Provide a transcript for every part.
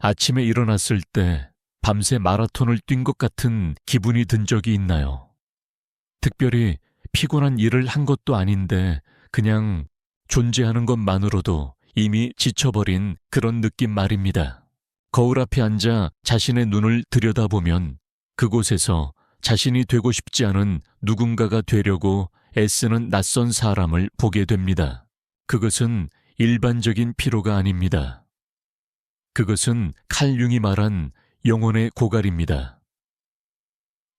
아침에 일어났을 때 밤새 마라톤을 뛴 것 같은 기분이 든 적이 있나요? 특별히 피곤한 일을 한 것도 아닌데 그냥 존재하는 것만으로도 이미 지쳐버린 그런 느낌 말입니다. 거울 앞에 앉아 자신의 눈을 들여다보면 그곳에서 자신이 되고 싶지 않은 누군가가 되려고 애쓰는 낯선 사람을 보게 됩니다. 그것은 일반적인 피로가 아닙니다. 그것은 칼 융이 말한 영혼의 고갈입니다.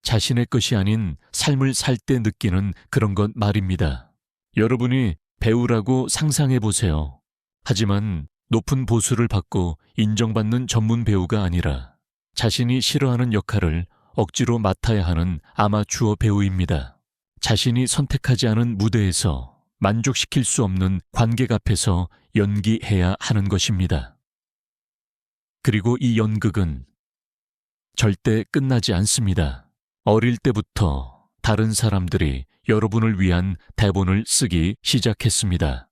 자신의 것이 아닌 삶을 살 때 느끼는 그런 것 말입니다. 여러분이 배우라고 상상해 보세요. 하지만 높은 보수를 받고 인정받는 전문 배우가 아니라 자신이 싫어하는 역할을 억지로 맡아야 하는 아마추어 배우입니다. 자신이 선택하지 않은 무대에서 만족시킬 수 없는 관객 앞에서 연기해야 하는 것입니다. 그리고 이 연극은 절대 끝나지 않습니다. 어릴 때부터 다른 사람들이 여러분을 위한 대본을 쓰기 시작했습니다.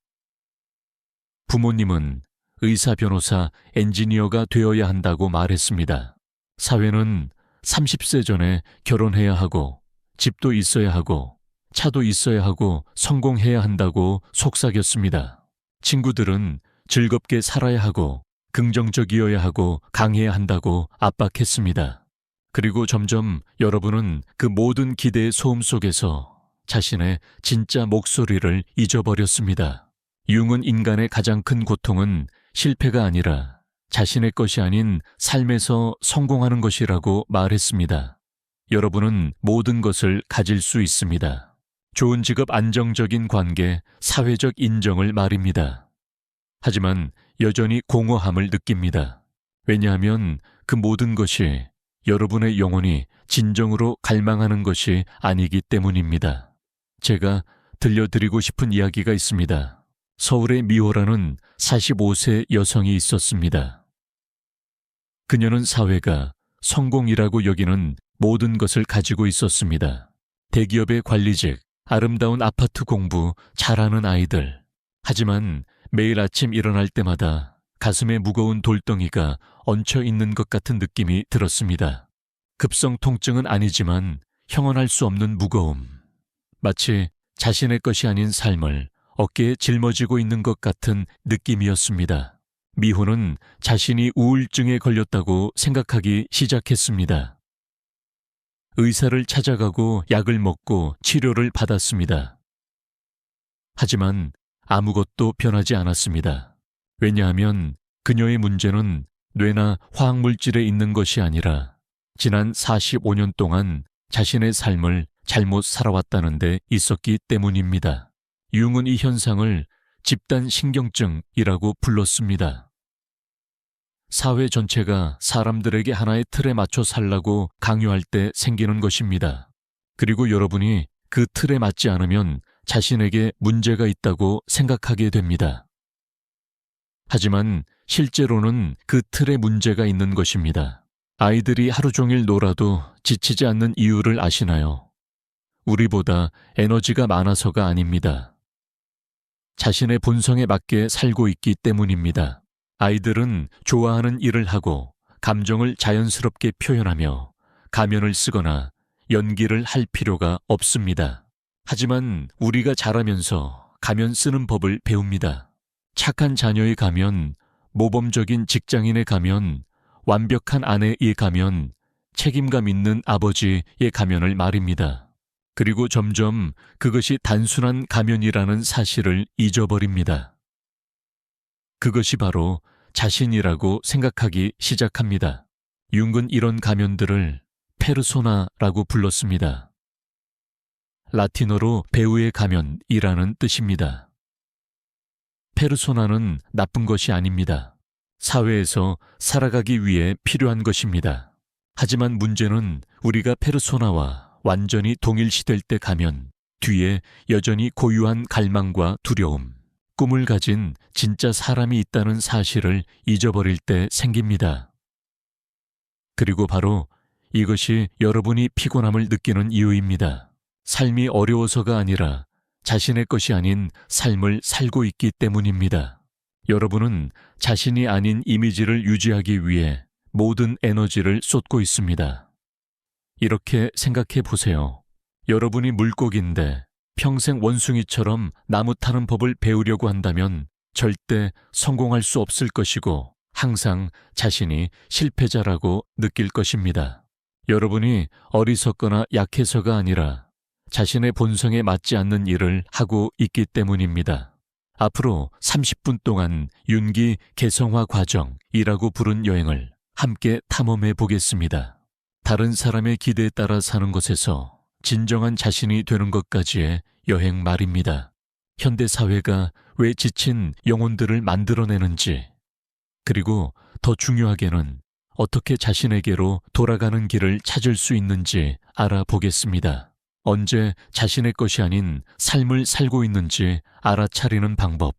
부모님은 의사, 변호사, 엔지니어가 되어야 한다고 말했습니다. 사회는 30세 전에 결혼해야 하고 집도 있어야 하고 차도 있어야 하고 성공해야 한다고 속삭였습니다. 친구들은 즐겁게 살아야 하고 긍정적이어야 하고 강해야 한다고 압박했습니다. 그리고 점점 여러분은 그 모든 기대의 소음 속에서 자신의 진짜 목소리를 잊어버렸습니다. 융은 인간의 가장 큰 고통은 실패가 아니라 자신의 것이 아닌 삶에서 성공하는 것이라고 말했습니다. 여러분은 모든 것을 가질 수 있습니다. 좋은 직업, 안정적인 관계, 사회적 인정을 말입니다. 하지만 여전히 공허함을 느낍니다. 왜냐하면 그 모든 것이 여러분의 영혼이 진정으로 갈망하는 것이 아니기 때문입니다. 제가 들려드리고 싶은 이야기가 있습니다. 서울의 미호라는 45세 여성이 있었습니다. 그녀는 사회가 성공이라고 여기는 모든 것을 가지고 있었습니다. 대기업의 관리직, 아름다운 아파트 공부, 잘하는 아이들. 하지만 매일 아침 일어날 때마다 가슴에 무거운 돌덩이가 얹혀 있는 것 같은 느낌이 들었습니다. 급성 통증은 아니지만 형언할 수 없는 무거움. 마치 자신의 것이 아닌 삶을 어깨에 짊어지고 있는 것 같은 느낌이었습니다. 미호는 자신이 우울증에 걸렸다고 생각하기 시작했습니다. 의사를 찾아가고 약을 먹고 치료를 받았습니다. 하지만 아무것도 변하지 않았습니다. 왜냐하면 그녀의 문제는 뇌나 화학물질에 있는 것이 아니라 지난 45년 동안 자신의 삶을 잘못 살아왔다는 데 있었기 때문입니다. 융은 이 현상을 집단 신경증이라고 불렀습니다. 사회 전체가 사람들에게 하나의 틀에 맞춰 살라고 강요할 때 생기는 것입니다. 그리고 여러분이 그 틀에 맞지 않으면 자신에게 문제가 있다고 생각하게 됩니다. 하지만 실제로는 그 틀에 문제가 있는 것입니다. 아이들이 하루 종일 놀아도 지치지 않는 이유를 아시나요? 우리보다 에너지가 많아서가 아닙니다. 자신의 본성에 맞게 살고 있기 때문입니다. 아이들은 좋아하는 일을 하고 감정을 자연스럽게 표현하며 가면을 쓰거나 연기를 할 필요가 없습니다. 하지만 우리가 자라면서 가면 쓰는 법을 배웁니다. 착한 자녀의 가면, 모범적인 직장인의 가면, 완벽한 아내의 가면, 책임감 있는 아버지의 가면을 말입니다. 그리고 점점 그것이 단순한 가면이라는 사실을 잊어버립니다. 그것이 바로 자신이라고 생각하기 시작합니다. 융은 이런 가면들을 페르소나라고 불렀습니다. 라틴어로 배우의 가면이라는 뜻입니다. 페르소나는 나쁜 것이 아닙니다. 사회에서 살아가기 위해 필요한 것입니다. 하지만 문제는 우리가 페르소나와 완전히 동일시될 때 가면 뒤에 여전히 고유한 갈망과 두려움, 꿈을 가진 진짜 사람이 있다는 사실을 잊어버릴 때 생깁니다. 그리고 바로 이것이 여러분이 피곤함을 느끼는 이유입니다. 삶이 어려워서가 아니라 자신의 것이 아닌 삶을 살고 있기 때문입니다. 여러분은 자신이 아닌 이미지를 유지하기 위해 모든 에너지를 쏟고 있습니다. 이렇게 생각해 보세요. 여러분이 물고기인데 평생 원숭이처럼 나무 타는 법을 배우려고 한다면 절대 성공할 수 없을 것이고 항상 자신이 실패자라고 느낄 것입니다. 여러분이 어리석거나 약해서가 아니라 자신의 본성에 맞지 않는 일을 하고 있기 때문입니다. 앞으로 30분 동안 윤기 개성화 과정이라고 부른 여행을 함께 탐험해 보겠습니다. 다른 사람의 기대에 따라 사는 것에서 진정한 자신이 되는 것까지의 여행 말입니다. 현대 사회가 왜 지친 영혼들을 만들어내는지, 그리고 더 중요하게는 어떻게 자신에게로 돌아가는 길을 찾을 수 있는지 알아보겠습니다. 언제 자신의 것이 아닌 삶을 살고 있는지 알아차리는 방법.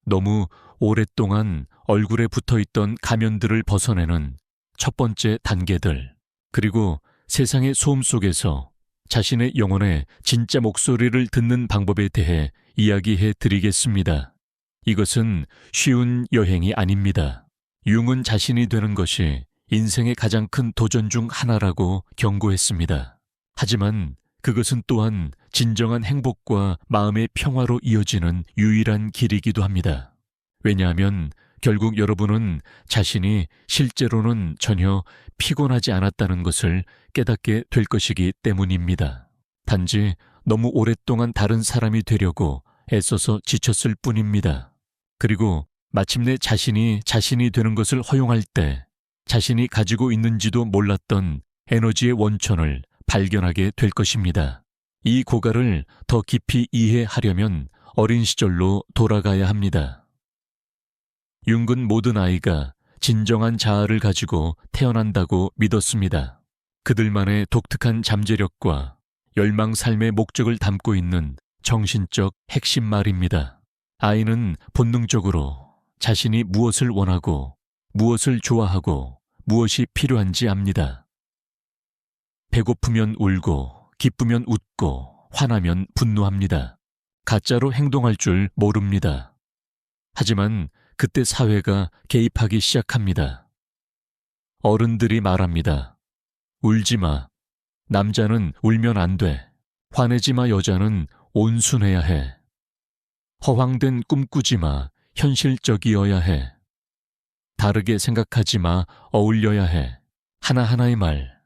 너무 오랫동안 얼굴에 붙어있던 가면들을 벗어내는 첫 번째 단계들, 그리고 세상의 소음 속에서 자신의 영혼의 진짜 목소리를 듣는 방법에 대해 이야기해 드리겠습니다. 이것은 쉬운 여행이 아닙니다. 융은 자신이 되는 것이 인생의 가장 큰 도전 중 하나라고 경고했습니다. 하지만 그것은 또한 진정한 행복과 마음의 평화로 이어지는 유일한 길이기도 합니다. 왜냐하면 결국 여러분은 자신이 실제로는 전혀 피곤하지 않았다는 것을 깨닫게 될 것이기 때문입니다. 단지 너무 오랫동안 다른 사람이 되려고 애써서 지쳤을 뿐입니다. 그리고 마침내 자신이 되는 것을 허용할 때 자신이 가지고 있는지도 몰랐던 에너지의 원천을 발견하게 될 것입니다. 이 고갈을 더 깊이 이해하려면 어린 시절로 돌아가야 합니다. 융은 모든 아이가 진정한 자아를 가지고 태어난다고 믿었습니다. 그들만의 독특한 잠재력과 열망 삶의 목적을 담고 있는 정신적 핵심 말입니다. 아이는 본능적으로 자신이 무엇을 원하고 무엇을 좋아하고 무엇이 필요한지 압니다. 배고프면 울고 기쁘면 웃고 화나면 분노합니다. 가짜로 행동할 줄 모릅니다. 하지만 그때 사회가 개입하기 시작합니다. 어른들이 말합니다. 울지 마. 남자는 울면 안 돼. 화내지 마. 여자는 온순해야 해. 허황된 꿈 꾸지 마. 현실적이어야 해. 다르게 생각하지 마. 어울려야 해. 하나하나의 말,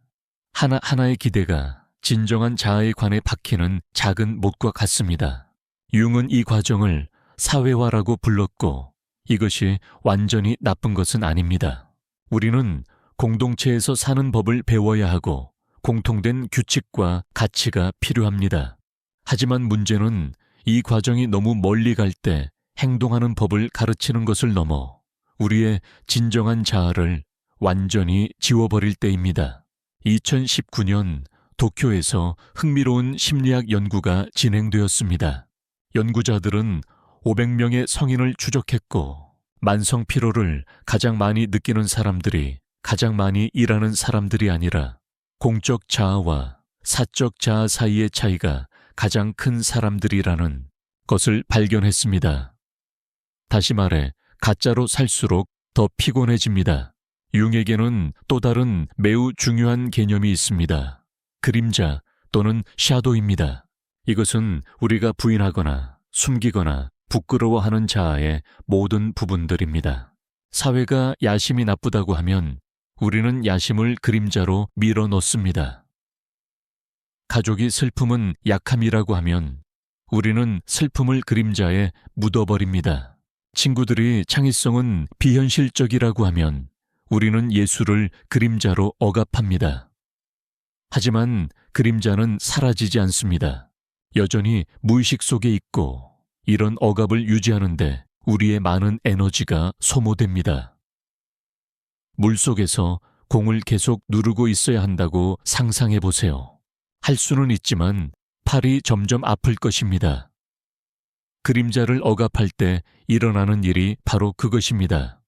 하나하나의 기대가 진정한 자아에 관해 박히는 작은 못과 같습니다. 융은 이 과정을 사회화라고 불렀고 이것이 완전히 나쁜 것은 아닙니다. 우리는 공동체에서 사는 법을 배워야 하고 공통된 규칙과 가치가 필요합니다. 하지만 문제는 이 과정이 너무 멀리 갈 때 행동하는 법을 가르치는 것을 넘어 우리의 진정한 자아를 완전히 지워버릴 때입니다. 2019년 도쿄에서 흥미로운 심리학 연구가 진행되었습니다. 연구자들은 500명의 성인을 추적했고 만성 피로를 가장 많이 느끼는 사람들이 가장 많이 일하는 사람들이 아니라 공적 자아와 사적 자아 사이의 차이가 가장 큰 사람들이라는 것을 발견했습니다. 다시 말해 가짜로 살수록 더 피곤해집니다. 융에게는 또 다른 매우 중요한 개념이 있습니다. 그림자 또는 샤도입니다. 이것은 우리가 부인하거나 숨기거나 부끄러워하는 자아의 모든 부분들입니다. 사회가 야심이 나쁘다고 하면 우리는 야심을 그림자로 밀어 넣습니다. 가족이 슬픔은 약함이라고 하면 우리는 슬픔을 그림자에 묻어버립니다. 친구들이 창의성은 비현실적이라고 하면 우리는 예술을 그림자로 억압합니다. 하지만 그림자는 사라지지 않습니다. 여전히 무의식 속에 있고 이런 억압을 유지하는데 우리의 많은 에너지가 소모됩니다. 물속에서 공을 계속 누르고 있어야 한다고 상상해 보세요. 할 수는 있지만 팔이 점점 아플 것입니다. 그림자를 억압할 때 일어나는 일이 바로 그것입니다.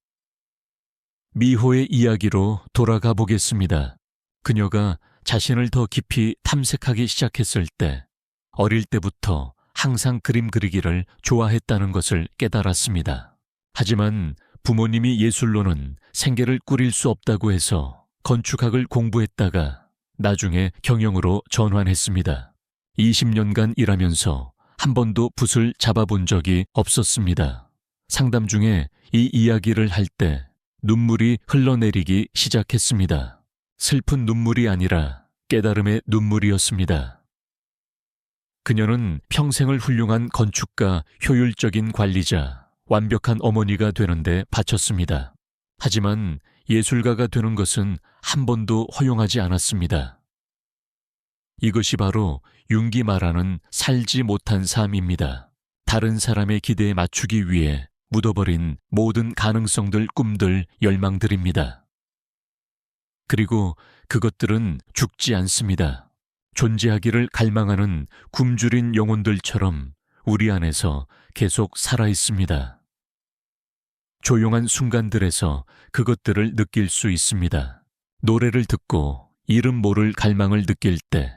미호의 이야기로 돌아가 보겠습니다. 그녀가 자신을 더 깊이 탐색하기 시작했을 때 어릴 때부터 항상 그림 그리기를 좋아했다는 것을 깨달았습니다. 하지만 부모님이 예술로는 생계를 꾸릴 수 없다고 해서 건축학을 공부했다가 나중에 경영으로 전환했습니다. 20년간 일하면서 한 번도 붓을 잡아본 적이 없었습니다. 상담 중에 이 이야기를 할 때 눈물이 흘러내리기 시작했습니다. 슬픈 눈물이 아니라 깨달음의 눈물이었습니다. 그녀는 평생을 훌륭한 건축가, 효율적인 관리자, 완벽한 어머니가 되는데 바쳤습니다. 하지만 예술가가 되는 것은 한 번도 허용하지 않았습니다. 이것이 바로 융기 말하는 살지 못한 삶입니다. 다른 사람의 기대에 맞추기 위해 묻어버린 모든 가능성들, 꿈들, 열망들입니다. 그리고 그것들은 죽지 않습니다. 존재하기를 갈망하는 굶주린 영혼들처럼 우리 안에서 계속 살아있습니다. 조용한 순간들에서 그것들을 느낄 수 있습니다. 노래를 듣고 이름 모를 갈망을 느낄 때,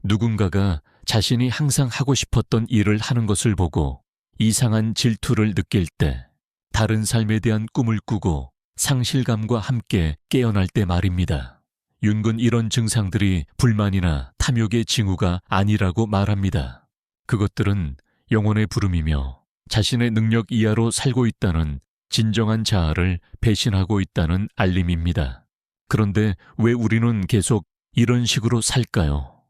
누군가가 자신이 항상 하고 싶었던 일을 하는 것을 보고 이상한 질투를 느낄 때, 다른 삶에 대한 꿈을 꾸고 상실감과 함께 깨어날 때 말입니다. 윤근 이런 증상들이 불만이나 탐욕의 징후가 아니라고 말합니다. 그것들은 영혼의 부름이며 자신의 능력 이하로 살고 있다는 진정한 자아를 배신하고 있다는 알림입니다. 그런데 왜 우리는 계속 이런 식으로 살까요?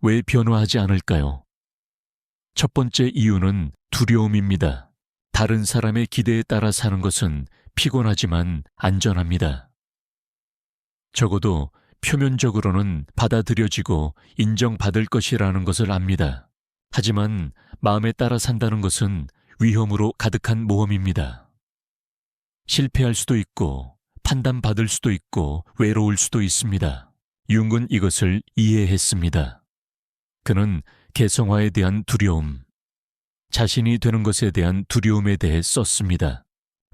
왜 변화하지 않을까요? 첫 번째 이유는 두려움입니다. 다른 사람의 기대에 따라 사는 것은 피곤하지만 안전합니다. 적어도 표면적으로는 받아들여지고 인정받을 것이라는 것을 압니다. 하지만 마음에 따라 산다는 것은 위험으로 가득한 모험입니다. 실패할 수도 있고 판단받을 수도 있고 외로울 수도 있습니다. 융은 이것을 이해했습니다. 그는 개성화에 대한 두려움, 자신이 되는 것에 대한 두려움에 대해 썼습니다.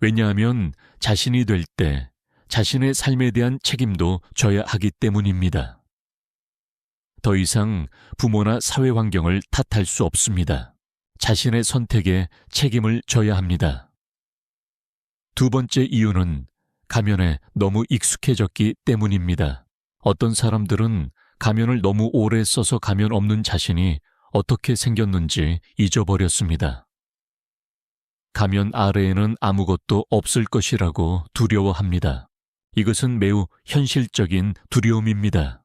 왜냐하면 자신이 될 때 자신의 삶에 대한 책임도 져야 하기 때문입니다. 더 이상 부모나 사회 환경을 탓할 수 없습니다. 자신의 선택에 책임을 져야 합니다. 두 번째 이유는 가면에 너무 익숙해졌기 때문입니다. 어떤 사람들은 가면을 너무 오래 써서 가면 없는 자신이 어떻게 생겼는지 잊어버렸습니다. 가면 아래에는 아무것도 없을 것이라고 두려워합니다. 이것은 매우 현실적인 두려움입니다.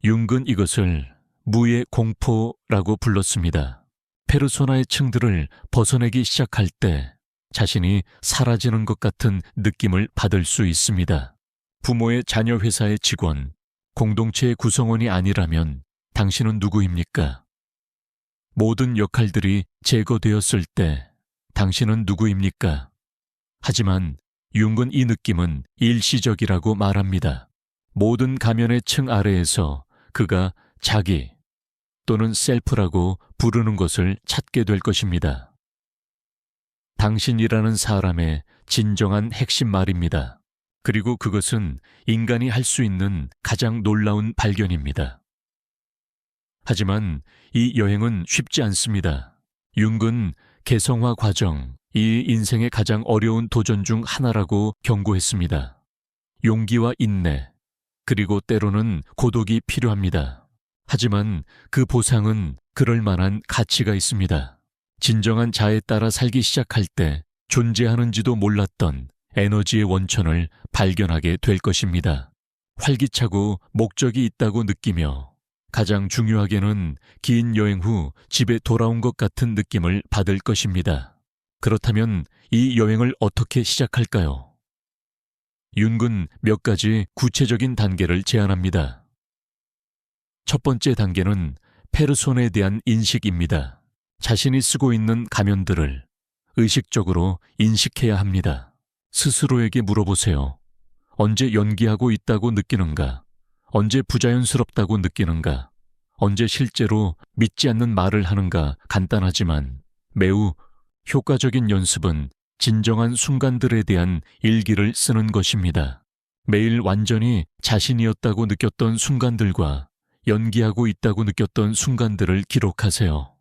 융은 이것을 무의 공포라고 불렀습니다. 페르소나의 층들을 벗어내기 시작할 때 자신이 사라지는 것 같은 느낌을 받을 수 있습니다. 부모의 자녀 회사의 직원, 공동체의 구성원이 아니라면 당신은 누구입니까? 모든 역할들이 제거되었을 때 당신은 누구입니까? 하지만 융은 이 느낌은 일시적이라고 말합니다. 모든 가면의 층 아래에서 그가 자기 또는 셀프라고 부르는 것을 찾게 될 것입니다. 당신이라는 사람의 진정한 핵심 말입니다. 그리고 그것은 인간이 할 수 있는 가장 놀라운 발견입니다. 하지만 이 여행은 쉽지 않습니다. 융은 개성화 과정, 이 인생의 가장 어려운 도전 중 하나라고 경고했습니다. 용기와 인내, 그리고 때로는 고독이 필요합니다. 하지만 그 보상은 그럴 만한 가치가 있습니다. 진정한 자에 따라 살기 시작할 때 존재하는지도 몰랐던 에너지의 원천을 발견하게 될 것입니다. 활기차고 목적이 있다고 느끼며 가장 중요하게는 긴 여행 후 집에 돌아온 것 같은 느낌을 받을 것입니다. 그렇다면 이 여행을 어떻게 시작할까요? 융은 몇 가지 구체적인 단계를 제안합니다. 첫 번째 단계는 페르손에 대한 인식입니다. 자신이 쓰고 있는 가면들을 의식적으로 인식해야 합니다. 스스로에게 물어보세요. 언제 연기하고 있다고 느끼는가? 언제 부자연스럽다고 느끼는가? 언제 실제로 믿지 않는 말을 하는가? 간단하지만 매우 효과적인 연습은 진정한 순간들에 대한 일기를 쓰는 것입니다. 매일 완전히 자신이었다고 느꼈던 순간들과 연기하고 있다고 느꼈던 순간들을 기록하세요.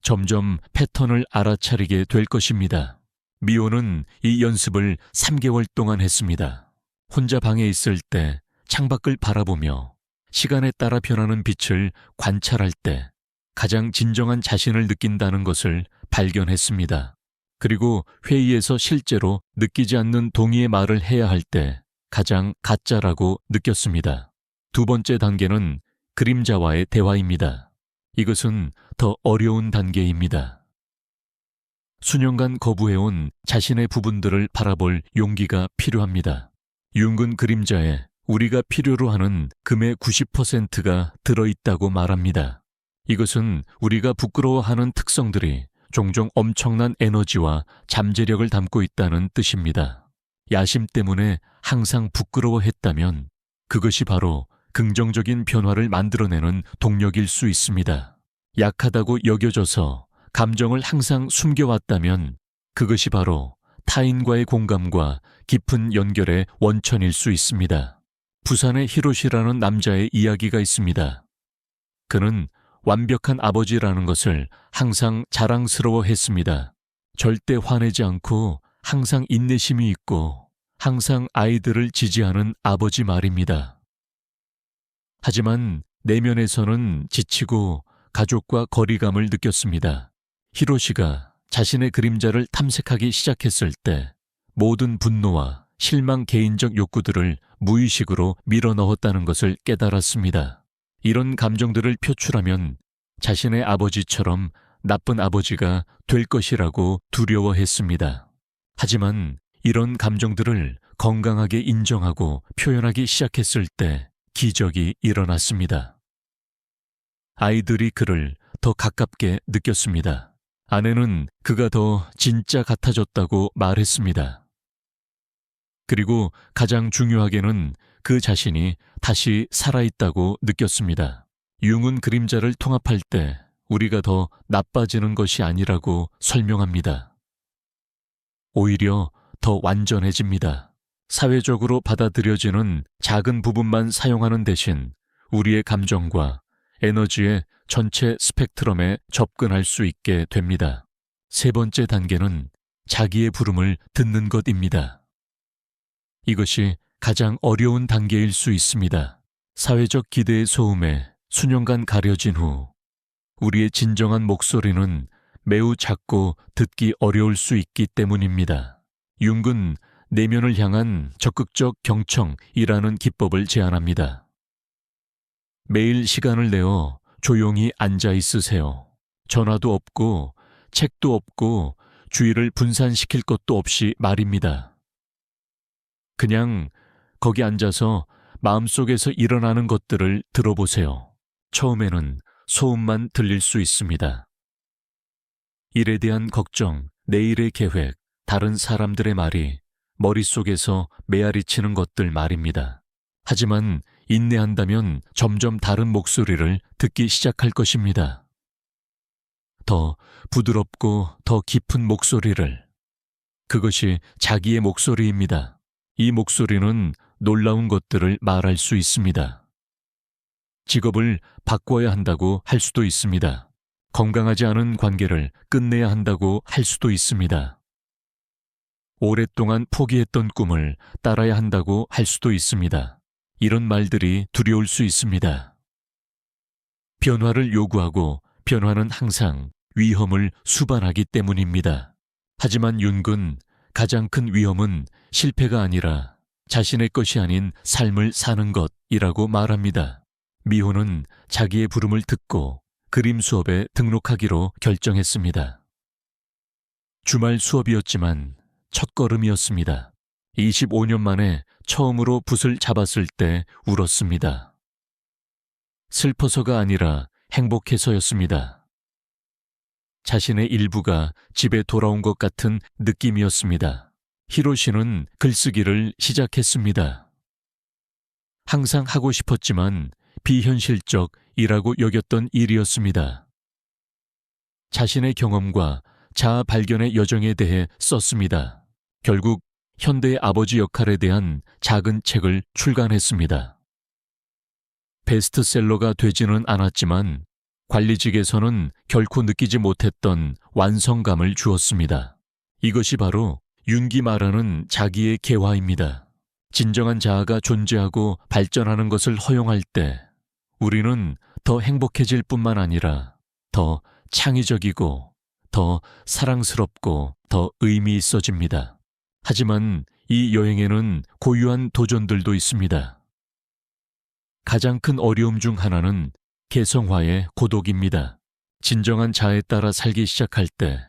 점점 패턴을 알아차리게 될 것입니다. 미호는 이 연습을 3개월 동안 했습니다. 혼자 방에 있을 때 창밖을 바라보며 시간에 따라 변하는 빛을 관찰할 때 가장 진정한 자신을 느낀다는 것을 발견했습니다. 그리고 회의에서 실제로 느끼지 않는 동의의 말을 해야 할 때 가장 가짜라고 느꼈습니다. 두 번째 단계는 그림자와의 대화입니다. 이것은 더 어려운 단계입니다. 수년간 거부해온 자신의 부분들을 바라볼 용기가 필요합니다. 융은 그림자에 우리가 필요로 하는 금의 90%가 들어있다고 말합니다. 이것은 우리가 부끄러워하는 특성들이 종종 엄청난 에너지와 잠재력을 담고 있다는 뜻입니다. 야심 때문에 항상 부끄러워했다면 그것이 바로 긍정적인 변화를 만들어내는 동력일 수 있습니다. 약하다고 여겨져서 감정을 항상 숨겨왔다면 그것이 바로 타인과의 공감과 깊은 연결의 원천일 수 있습니다. 부산의 히로시라는 남자의 이야기가 있습니다. 그는 완벽한 아버지라는 것을 항상 자랑스러워했습니다. 절대 화내지 않고 항상 인내심이 있고 항상 아이들을 지지하는 아버지 말입니다. 하지만 내면에서는 지치고 가족과 거리감을 느꼈습니다. 히로시가 자신의 그림자를 탐색하기 시작했을 때 모든 분노와 실망, 개인적 욕구들을 무의식으로 밀어넣었다는 것을 깨달았습니다. 이런 감정들을 표출하면 자신의 아버지처럼 나쁜 아버지가 될 것이라고 두려워했습니다. 하지만 이런 감정들을 건강하게 인정하고 표현하기 시작했을 때 기적이 일어났습니다. 아이들이 그를 더 가깝게 느꼈습니다. 아내는 그가 더 진짜 같아졌다고 말했습니다. 그리고 가장 중요하게는 그 자신이 다시 살아있다고 느꼈습니다. 융은 그림자를 통합할 때 우리가 더 나빠지는 것이 아니라고 설명합니다. 오히려 더 완전해집니다. 사회적으로 받아들여지는 작은 부분만 사용하는 대신 우리의 감정과 에너지의 전체 스펙트럼에 접근할 수 있게 됩니다. 세 번째 단계는 자기의 부름을 듣는 것입니다. 이것이 가장 어려운 단계일 수 있습니다. 사회적 기대의 소음에 수년간 가려진 후 우리의 진정한 목소리는 매우 작고 듣기 어려울 수 있기 때문입니다. 융은 내면을 향한 적극적 경청이라는 기법을 제안합니다. 매일 시간을 내어 조용히 앉아 있으세요. 전화도 없고 책도 없고 주의를 분산시킬 것도 없이 말입니다. 그냥 거기 앉아서 마음속에서 일어나는 것들을 들어보세요. 처음에는 소음만 들릴 수 있습니다. 일에 대한 걱정, 내일의 계획, 다른 사람들의 말이 머릿속에서 메아리치는 것들 말입니다. 하지만 인내한다면 점점 다른 목소리를 듣기 시작할 것입니다. 더 부드럽고 더 깊은 목소리를. 그것이 자기의 목소리입니다. 이 목소리는 놀라운 것들을 말할 수 있습니다. 직업을 바꿔야 한다고 할 수도 있습니다. 건강하지 않은 관계를 끝내야 한다고 할 수도 있습니다. 오랫동안 포기했던 꿈을 따라야 한다고 할 수도 있습니다. 이런 말들이 두려울 수 있습니다. 변화를 요구하고 변화는 항상 위험을 수반하기 때문입니다. 하지만 융은 가장 큰 위험은 실패가 아니라 자신의 것이 아닌 삶을 사는 것이라고 말합니다. 미호는 자기의 부름을 듣고 그림 수업에 등록하기로 결정했습니다. 주말 수업이었지만 첫걸음이었습니다. 25년 만에 처음으로 붓을 잡았을 때 울었습니다. 슬퍼서가 아니라 행복해서였습니다. 자신의 일부가 집에 돌아온 것 같은 느낌이었습니다. 히로시는 글쓰기를 시작했습니다. 항상 하고 싶었지만 비현실적이라고 여겼던 일이었습니다. 자신의 경험과 자아 발견의 여정에 대해 썼습니다. 결국 현대의 아버지 역할에 대한 작은 책을 출간했습니다. 베스트셀러가 되지는 않았지만 관리직에서는 결코 느끼지 못했던 완성감을 주었습니다. 이것이 바로 윤기 말하는 자기의 개화입니다. 진정한 자아가 존재하고 발전하는 것을 허용할 때 우리는 더 행복해질 뿐만 아니라 더 창의적이고 더 사랑스럽고 더 의미 있어집니다. 하지만 이 여행에는 고유한 도전들도 있습니다. 가장 큰 어려움 중 하나는 개성화의 고독입니다. 진정한 자아에 따라 살기 시작할 때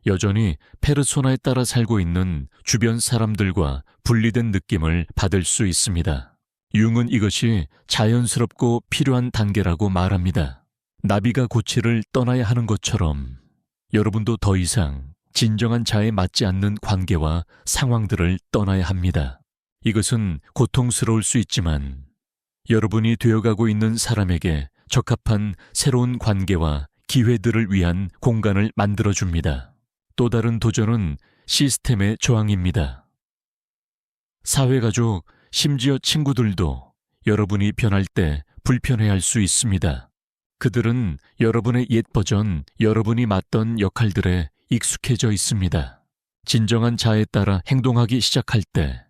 여전히 페르소나에 따라 살고 있는 주변 사람들과 분리된 느낌을 받을 수 있습니다. 융은 이것이 자연스럽고 필요한 단계라고 말합니다. 나비가 고치를 떠나야 하는 것처럼 여러분도 더 이상 진정한 자아에 맞지 않는 관계와 상황들을 떠나야 합니다. 이것은 고통스러울 수 있지만 여러분이 되어가고 있는 사람에게 적합한 새로운 관계와 기회들을 위한 공간을 만들어줍니다. 또 다른 도전은 시스템의 저항입니다. 사회가족, 심지어 친구들도 여러분이 변할 때 불편해할 수 있습니다. 그들은 여러분의 옛 버전, 여러분이 맡던 역할들에 익숙해져 있습니다. 진정한 자아에 따라 행동하기 시작할 때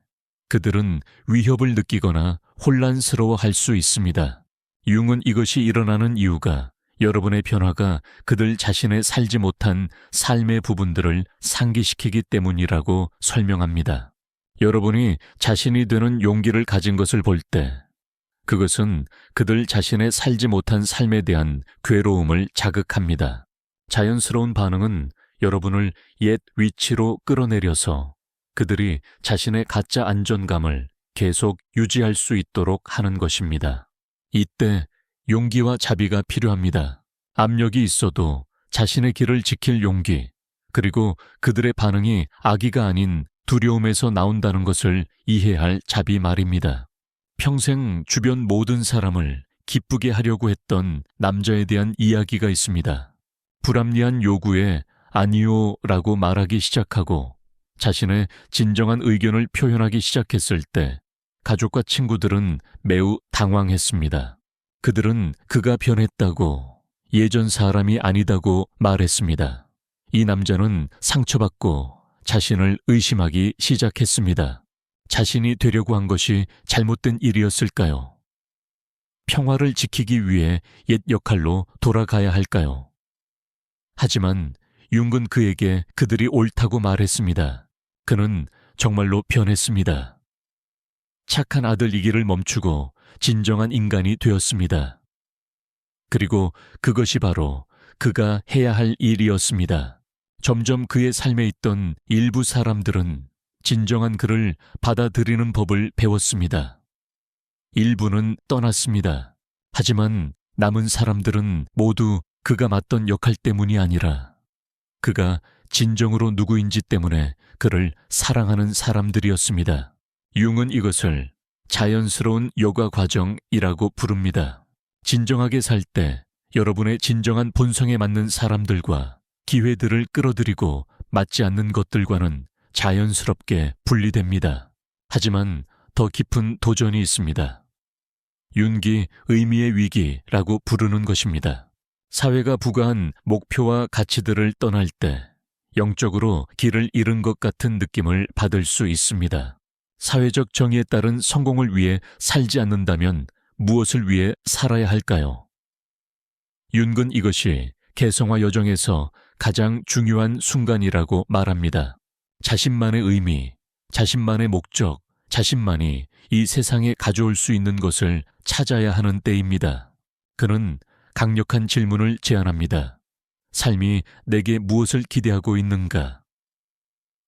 그들은 위협을 느끼거나 혼란스러워할 수 있습니다. 융은 이것이 일어나는 이유가 여러분의 변화가 그들 자신의 살지 못한 삶의 부분들을 상기시키기 때문이라고 설명합니다. 여러분이 자신이 되는 용기를 가진 것을 볼 때 그것은 그들 자신의 살지 못한 삶에 대한 괴로움을 자극합니다. 자연스러운 반응은 여러분을 옛 위치로 끌어내려서 그들이 자신의 가짜 안전감을 계속 유지할 수 있도록 하는 것입니다. 이때 용기와 자비가 필요합니다. 압력이 있어도 자신의 길을 지킬 용기, 그리고 그들의 반응이 악의가 아닌 두려움에서 나온다는 것을 이해할 자비 말입니다. 평생 주변 모든 사람을 기쁘게 하려고 했던 남자에 대한 이야기가 있습니다. 불합리한 요구에 아니요라고 말하기 시작하고 자신의 진정한 의견을 표현하기 시작했을 때 가족과 친구들은 매우 당황했습니다. 그들은 그가 변했다고, 예전 사람이 아니다고 말했습니다. 이 남자는 상처받고 자신을 의심하기 시작했습니다. 자신이 되려고 한 것이 잘못된 일이었을까요? 평화를 지키기 위해 옛 역할로 돌아가야 할까요? 하지만 융은 그에게 그들이 옳다고 말했습니다. 그는 정말로 변했습니다. 착한 아들이기를 멈추고 진정한 인간이 되었습니다. 그리고 그것이 바로 그가 해야 할 일이었습니다. 점점 그의 삶에 있던 일부 사람들은 진정한 그를 받아들이는 법을 배웠습니다. 일부는 떠났습니다. 하지만 남은 사람들은 모두 그가 맡던 역할 때문이 아니라 그가 진정으로 누구인지 때문에 그를 사랑하는 사람들이었습니다. 융은 이것을 자연스러운 요가 과정이라고 부릅니다. 진정하게 살 때 여러분의 진정한 본성에 맞는 사람들과 기회들을 끌어들이고 맞지 않는 것들과는 자연스럽게 분리됩니다. 하지만 더 깊은 도전이 있습니다. 윤기, 의미의 위기라고 부르는 것입니다. 사회가 부과한 목표와 가치들을 떠날 때 영적으로 길을 잃은 것 같은 느낌을 받을 수 있습니다. 사회적 정의에 따른 성공을 위해 살지 않는다면 무엇을 위해 살아야 할까요? 윤은 이것이 개성화 여정에서 가장 중요한 순간이라고 말합니다. 자신만의 의미, 자신만의 목적, 자신만이 이 세상에 가져올 수 있는 것을 찾아야 하는 때입니다. 그는 강력한 질문을 제안합니다. 삶이 내게 무엇을 기대하고 있는가?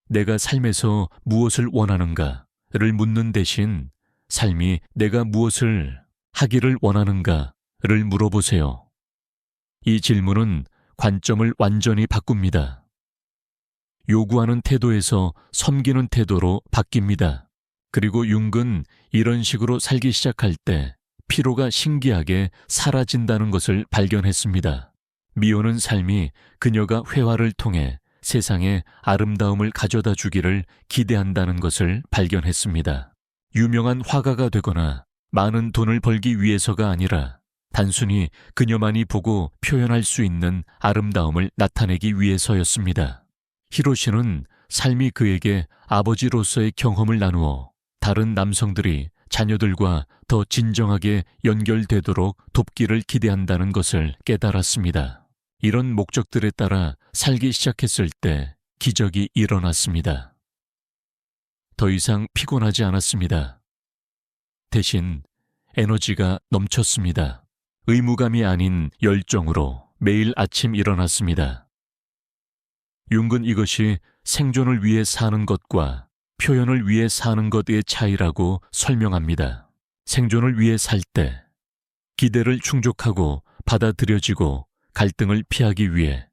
내가 삶에서 무엇을 원하는가를 묻는 대신 삶이 내가 무엇을 하기를 원하는가를 물어보세요. 이 질문은 관점을 완전히 바꿉니다. 요구하는 태도에서 섬기는 태도로 바뀝니다. 그리고 융은 이런 식으로 살기 시작할 때 피로가 신기하게 사라진다는 것을 발견했습니다. 미오는 삶이 그녀가 회화를 통해 세상에 아름다움을 가져다 주기를 기대한다는 것을 발견했습니다. 유명한 화가가 되거나 많은 돈을 벌기 위해서가 아니라 단순히 그녀만이 보고 표현할 수 있는 아름다움을 나타내기 위해서였습니다. 히로시는 삶이 그에게 아버지로서의 경험을 나누어 다른 남성들이 자녀들과 더 진정하게 연결되도록 돕기를 기대한다는 것을 깨달았습니다. 이런 목적들에 따라 살기 시작했을 때 기적이 일어났습니다. 더 이상 피곤하지 않았습니다. 대신 에너지가 넘쳤습니다. 의무감이 아닌 열정으로 매일 아침 일어났습니다. 융은 이것이 생존을 위해 사는 것과 표현을 위해 사는 것의 차이라고 설명합니다. 생존을 위해 살 때 기대를 충족하고 받아들여지고 갈등을 피하기 위해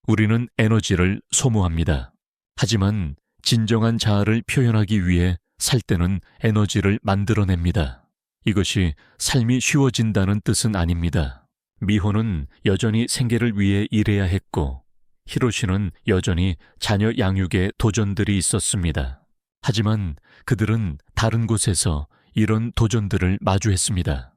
우리는 에너지를 소모합니다. 하지만 진정한 자아를 표현하기 위해 살 때는 에너지를 만들어냅니다. 이것이 삶이 쉬워진다는 뜻은 아닙니다. 미호는 여전히 생계를 위해 일해야 했고 히로시는 여전히 자녀 양육에 도전들이 있었습니다. 하지만 그들은 다른 곳에서 이런 도전들을 마주했습니다.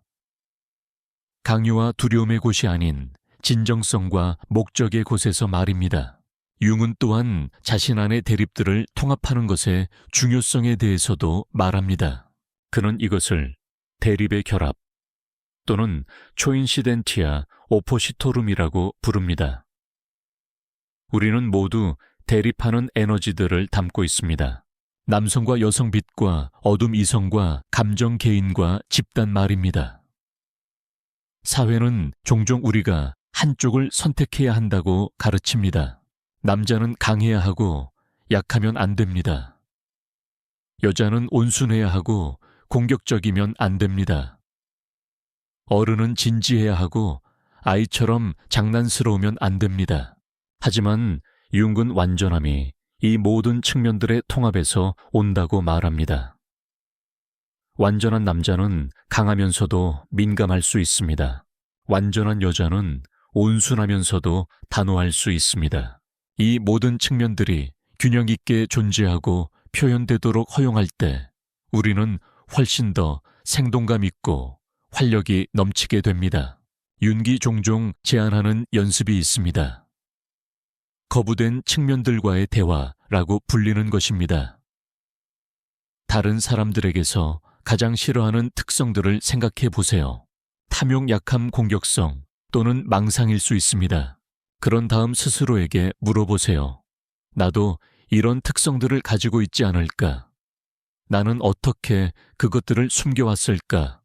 강요와 두려움의 곳이 아닌 진정성과 목적의 곳에서 말입니다. 융은 또한 자신 안의 대립들을 통합하는 것의 중요성에 대해서도 말합니다. 그는 이것을 대립의 결합 또는 초인시덴티아 오포시토룸이라고 부릅니다. 우리는 모두 대립하는 에너지들을 담고 있습니다. 남성과 여성 빛과 어둠 이성과 감정 개인과 집단 말입니다. 사회는 종종 우리가 한쪽을 선택해야 한다고 가르칩니다. 남자는 강해야 하고 약하면 안 됩니다. 여자는 온순해야 하고 공격적이면 안 됩니다. 어른은 진지해야 하고 아이처럼 장난스러우면 안 됩니다. 하지만 융은 완전함이 이 모든 측면들의 통합에서 온다고 말합니다. 완전한 남자는 강하면서도 민감할 수 있습니다. 완전한 여자는 온순하면서도 단호할 수 있습니다. 이 모든 측면들이 균형 있게 존재하고 표현되도록 허용할 때 우리는 훨씬 더 생동감 있고 활력이 넘치게 됩니다. 융이 종종 제안하는 연습이 있습니다. 거부된 측면들과의 대화라고 불리는 것입니다. 다른 사람들에게서 가장 싫어하는 특성들을 생각해 보세요. 탐욕, 약함, 공격성 또는 망상일 수 있습니다. 그런 다음 스스로에게 물어보세요. 나도 이런 특성들을 가지고 있지 않을까? 나는 어떻게 그것들을 숨겨왔을까?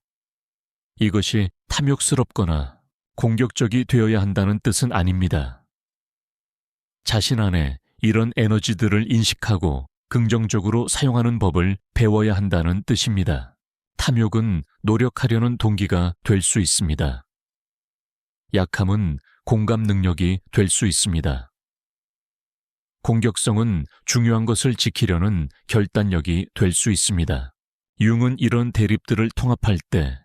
이것이 탐욕스럽거나 공격적이 되어야 한다는 뜻은 아닙니다. 자신 안에 이런 에너지들을 인식하고 긍정적으로 사용하는 법을 배워야 한다는 뜻입니다. 탐욕은 노력하려는 동기가 될 수 있습니다. 약함은 공감 능력이 될 수 있습니다. 공격성은 중요한 것을 지키려는 결단력이 될 수 있습니다. 융은 이런 대립들을 통합할 때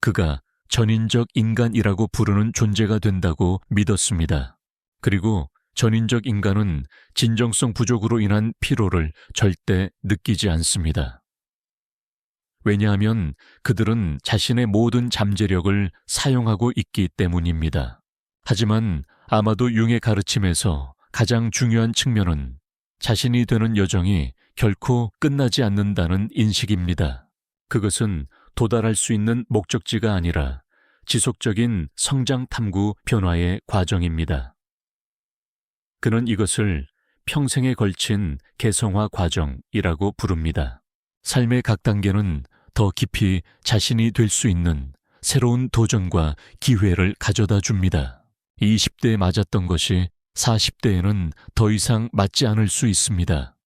그가 전인적 인간이라고 부르는 존재가 된다고 믿었습니다. 그리고 전인적 인간은 진정성 부족으로 인한 피로를 절대 느끼지 않습니다. 왜냐하면 그들은 자신의 모든 잠재력을 사용하고 있기 때문입니다. 하지만 아마도 융의 가르침에서 가장 중요한 측면은 자신이 되는 여정이 결코 끝나지 않는다는 인식입니다. 그것은 도달할 수 있는 목적지가 아니라 지속적인 성장 탐구 변화의 과정입니다. 그는 이것을 평생에 걸친 개성화 과정이라고 부릅니다. 삶의 각 단계는 더 깊이 자신이 될 수 있는 새로운 도전과 기회를 가져다 줍니다. 20대에 맞았던 것이 40대에는 더 이상 맞지 않을 수 있습니다.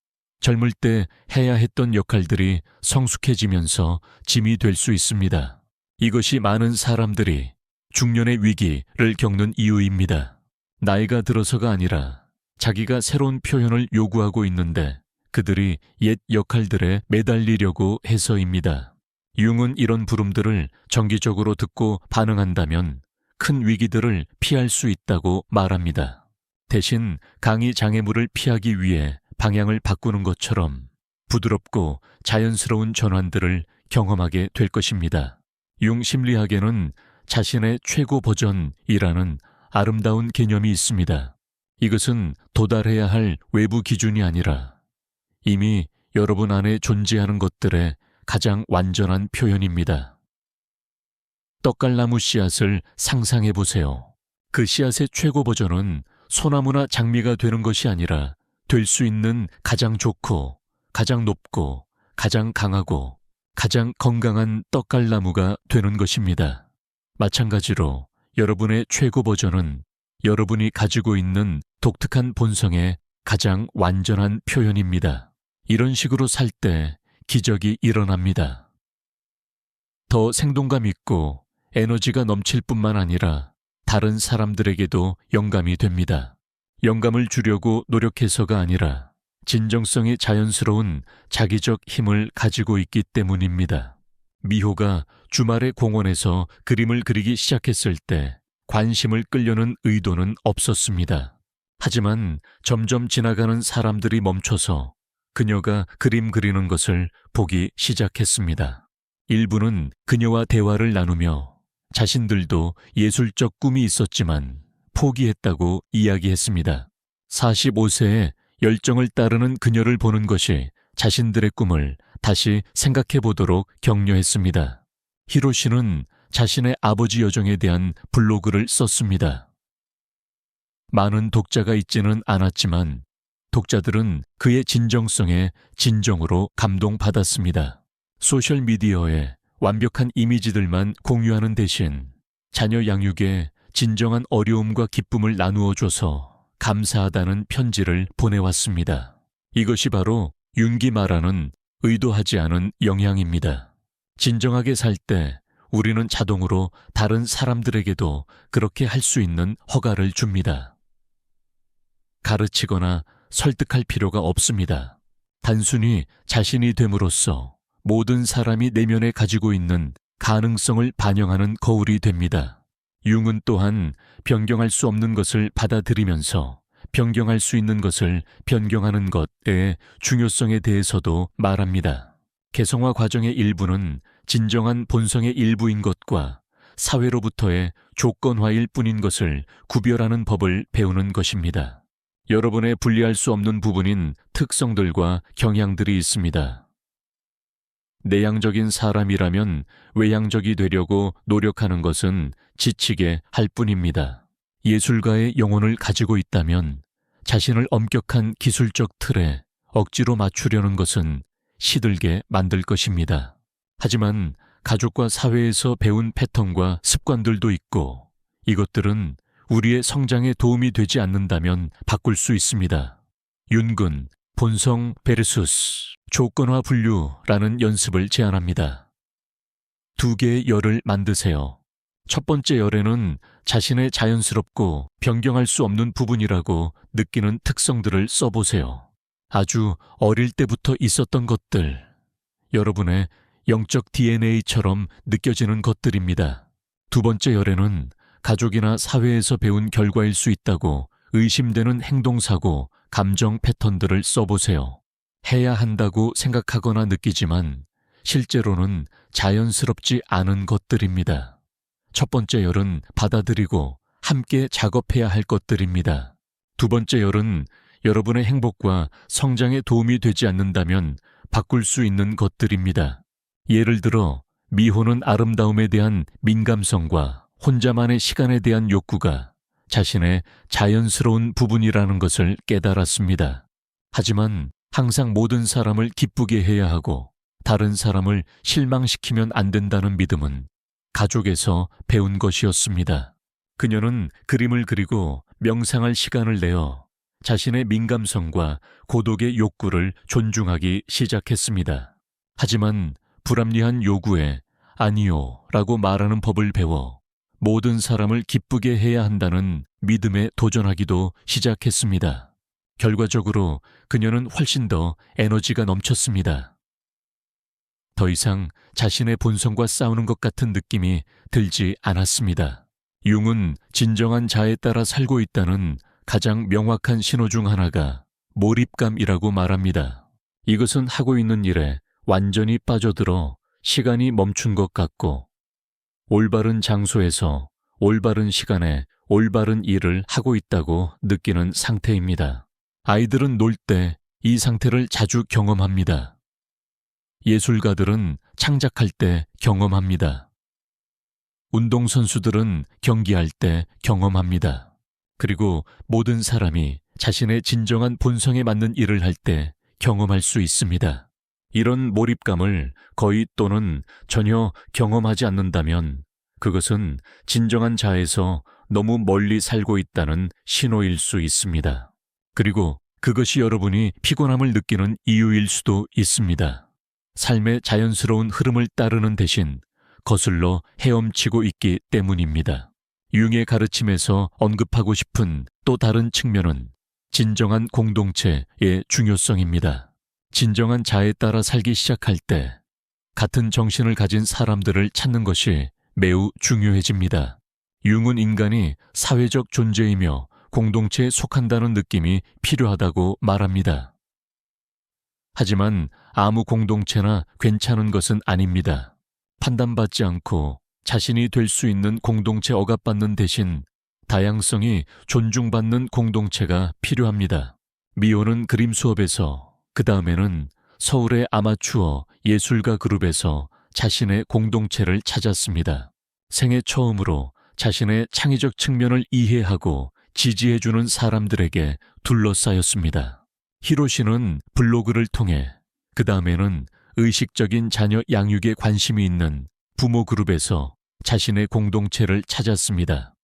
젊을 때 해야 했던 역할들이 성숙해지면서 짐이 될 수 있습니다. 이것이 많은 사람들이 중년의 위기를 겪는 이유입니다. 나이가 들어서가 아니라 자기가 새로운 표현을 요구하고 있는데 그들이 옛 역할들에 매달리려고 해서입니다. 융은 이런 부름들을 정기적으로 듣고 반응한다면 큰 위기들을 피할 수 있다고 말합니다. 대신 강의 장애물을 피하기 위해 방향을 바꾸는 것처럼 부드럽고 자연스러운 전환들을 경험하게 될 것입니다. 융 심리학에는 자신의 최고 버전이라는 아름다운 개념이 있습니다. 이것은 도달해야 할 외부 기준이 아니라 이미 여러분 안에 존재하는 것들의 가장 완전한 표현입니다. 떡갈나무 씨앗을 상상해 보세요. 그 씨앗의 최고 버전은 소나무나 장미가 되는 것이 아니라 될 수 있는 가장 좋고 가장 높고 가장 강하고 가장 건강한 떡갈나무가 되는 것입니다. 마찬가지로 여러분의 최고 버전은 여러분이 가지고 있는 독특한 본성의 가장 완전한 표현입니다. 이런 식으로 살 때 기적이 일어납니다. 더 생동감 있고 에너지가 넘칠 뿐만 아니라 다른 사람들에게도 영감이 됩니다. 영감을 주려고 노력해서가 아니라 진정성이 자연스러운 자기적 힘을 가지고 있기 때문입니다. 미호가 주말에 공원에서 그림을 그리기 시작했을 때 관심을 끌려는 의도는 없었습니다. 하지만 점점 지나가는 사람들이 멈춰서 그녀가 그림 그리는 것을 보기 시작했습니다. 일부는 그녀와 대화를 나누며 자신들도 예술적 꿈이 있었지만 포기했다고 이야기했습니다. 45세에 열정을 따르는 그녀를 보는 것이 자신들의 꿈을 다시 생각해 보도록 격려했습니다. 히로시는 자신의 아버지 여정에 대한 블로그를 썼습니다. 많은 독자가 있지는 않았지만 독자들은 그의 진정성에 진정으로 감동받았습니다. 소셜미디어에 완벽한 이미지들만 공유하는 대신 자녀 양육에 진정한 어려움과 기쁨을 나누어줘서 감사하다는 편지를 보내왔습니다. 이것이 바로 윤기 말하는 의도하지 않은 영향입니다. 진정하게 살 때 우리는 자동으로 다른 사람들에게도 그렇게 할 수 있는 허가를 줍니다. 가르치거나 설득할 필요가 없습니다. 단순히 자신이 됨으로써 모든 사람이 내면에 가지고 있는 가능성을 반영하는 거울이 됩니다. 융은 또한 변경할 수 없는 것을 받아들이면서 변경할 수 있는 것을 변경하는 것의 중요성에 대해서도 말합니다. 개성화 과정의 일부는 진정한 본성의 일부인 것과 사회로부터의 조건화일 뿐인 것을 구별하는 법을 배우는 것입니다. 여러분의 분리할 수 없는 부분인 특성들과 경향들이 있습니다. 내향적인 사람이라면 외향적이 되려고 노력하는 것은 지치게 할 뿐입니다. 예술가의 영혼을 가지고 있다면 자신을 엄격한 기술적 틀에 억지로 맞추려는 것은 시들게 만들 것입니다. 하지만 가족과 사회에서 배운 패턴과 습관들도 있고 이것들은 우리의 성장에 도움이 되지 않는다면 바꿀 수 있습니다. 윤근, 본성 베르수스 조건화 분류라는 연습을 제안합니다. 2개의 열을 만드세요. 첫 번째 열에는 자신의 자연스럽고 변경할 수 없는 부분이라고 느끼는 특성들을 써보세요. 아주 어릴 때부터 있었던 것들, 여러분의 영적 DNA처럼 느껴지는 것들입니다. 2번째 열에는 가족이나 사회에서 배운 결과일 수 있다고 의심되는 행동사고, 감정 패턴들을 써보세요. 해야 한다고 생각하거나 느끼지만 실제로는 자연스럽지 않은 것들입니다. 첫 번째 열은 받아들이고 함께 작업해야 할 것들입니다. 2번째 열은 여러분의 행복과 성장에 도움이 되지 않는다면 바꿀 수 있는 것들입니다. 예를 들어 미호는 아름다움에 대한 민감성과 혼자만의 시간에 대한 욕구가 자신의 자연스러운 부분이라는 것을 깨달았습니다. 하지만 항상 모든 사람을 기쁘게 해야 하고 다른 사람을 실망시키면 안 된다는 믿음은 가족에서 배운 것이었습니다. 그녀는 그림을 그리고 명상할 시간을 내어 자신의 민감성과 고독의 욕구를 존중하기 시작했습니다. 하지만 불합리한 요구에 아니요 라고 말하는 법을 배워 모든 사람을 기쁘게 해야 한다는 믿음에 도전하기도 시작했습니다. 결과적으로 그녀는 훨씬 더 에너지가 넘쳤습니다. 더 이상 자신의 본성과 싸우는 것 같은 느낌이 들지 않았습니다. 융은 진정한 자에 따라 살고 있다는 가장 명확한 신호 중 하나가 몰입감이라고 말합니다. 이것은 하고 있는 일에 완전히 빠져들어 시간이 멈춘 것 같고 올바른 장소에서 올바른 시간에 올바른 일을 하고 있다고 느끼는 상태입니다. 아이들은 놀 때 이 상태를 자주 경험합니다. 예술가들은 창작할 때 경험합니다. 운동선수들은 경기할 때 경험합니다. 그리고 모든 사람이 자신의 진정한 본성에 맞는 일을 할 때 경험할 수 있습니다. 이런 몰입감을 거의 또는 전혀 경험하지 않는다면 그것은 진정한 자에서 너무 멀리 살고 있다는 신호일 수 있습니다. 그리고 그것이 여러분이 피곤함을 느끼는 이유일 수도 있습니다. 삶의 자연스러운 흐름을 따르는 대신 거슬러 헤엄치고 있기 때문입니다. 융의 가르침에서 언급하고 싶은 또 다른 측면은 진정한 공동체의 중요성입니다. 진정한 자에 따라 살기 시작할 때 같은 정신을 가진 사람들을 찾는 것이 매우 중요해집니다. 융은 인간이 사회적 존재이며 공동체에 속한다는 느낌이 필요하다고 말합니다. 하지만 아무 공동체나 괜찮은 것은 아닙니다. 판단받지 않고 자신이 될 수 있는 공동체 억압받는 대신 다양성이 존중받는 공동체가 필요합니다. 미호는 그림 수업에서, 그 다음에는 서울의 아마추어 예술가 그룹에서 자신의 공동체를 찾았습니다. 생애 처음으로 자신의 창의적 측면을 이해하고 지지해주는 사람들에게 둘러싸였습니다. 히로시는 블로그를 통해, 그 다음에는 의식적인 자녀 양육에 관심이 있는 부모 그룹에서 자신의 공동체를 찾았습니다.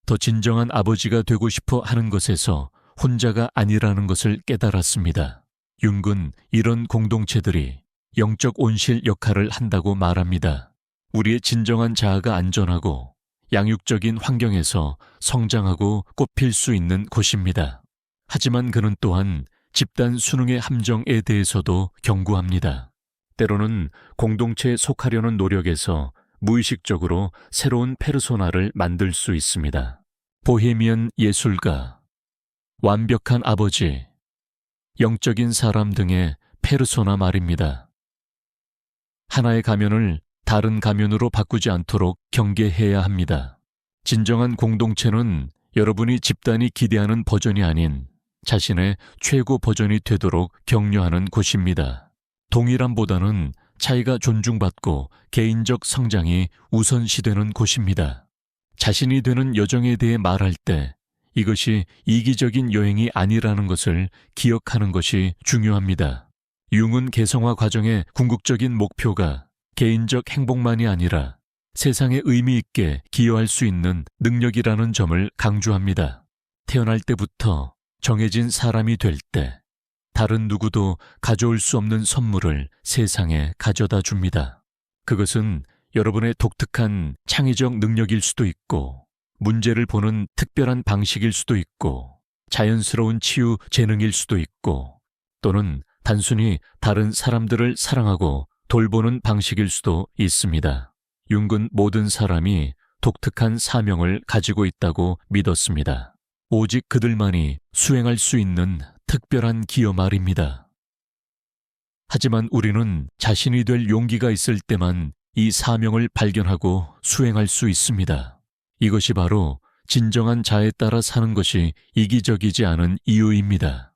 더 진정한 아버지가 되고 싶어 하는 것에서 혼자가 아니라는 것을 깨달았습니다. 융은 이런 공동체들이 영적 온실 역할을 한다고 말합니다. 우리의 진정한 자아가 안전하고 양육적인 환경에서 성장하고 꽃필 수 있는 곳입니다. 하지만 그는 또한 집단 수능의 함정에 대해서도 경고합니다. 때로는 공동체에 속하려는 노력에서 무의식적으로 새로운 페르소나를 만들 수 있습니다. 보헤미안 예술가, 완벽한 아버지, 영적인 사람 등의 페르소나 말입니다. 하나의 가면을 다른 가면으로 바꾸지 않도록 경계해야 합니다. 진정한 공동체는 여러분이 집단이 기대하는 버전이 아닌 자신의 최고 버전이 되도록 격려하는 곳입니다. 동일함보다는 차이가 존중받고 개인적 성장이 우선시되는 곳입니다. 자신이 되는 여정에 대해 말할 때 이것이 이기적인 여행이 아니라는 것을 기억하는 것이 중요합니다. 융은 개성화 과정의 궁극적인 목표가 개인적 행복만이 아니라 세상에 의미 있게 기여할 수 있는 능력이라는 점을 강조합니다. 태어날 때부터 정해진 사람이 될 때 다른 누구도 가져올 수 없는 선물을 세상에 가져다 줍니다. 그것은 여러분의 독특한 창의적 능력일 수도 있고 문제를 보는 특별한 방식일 수도 있고 자연스러운 치유 재능일 수도 있고 또는 단순히 다른 사람들을 사랑하고 돌보는 방식일 수도 있습니다. 융은 모든 사람이 독특한 사명을 가지고 있다고 믿었습니다. 오직 그들만이 수행할 수 있는 특별한 기여 말입니다. 하지만 우리는 자신이 될 용기가 있을 때만 이 사명을 발견하고 수행할 수 있습니다. 이것이 바로 진정한 자에 따라 사는 것이 이기적이지 않은 이유입니다.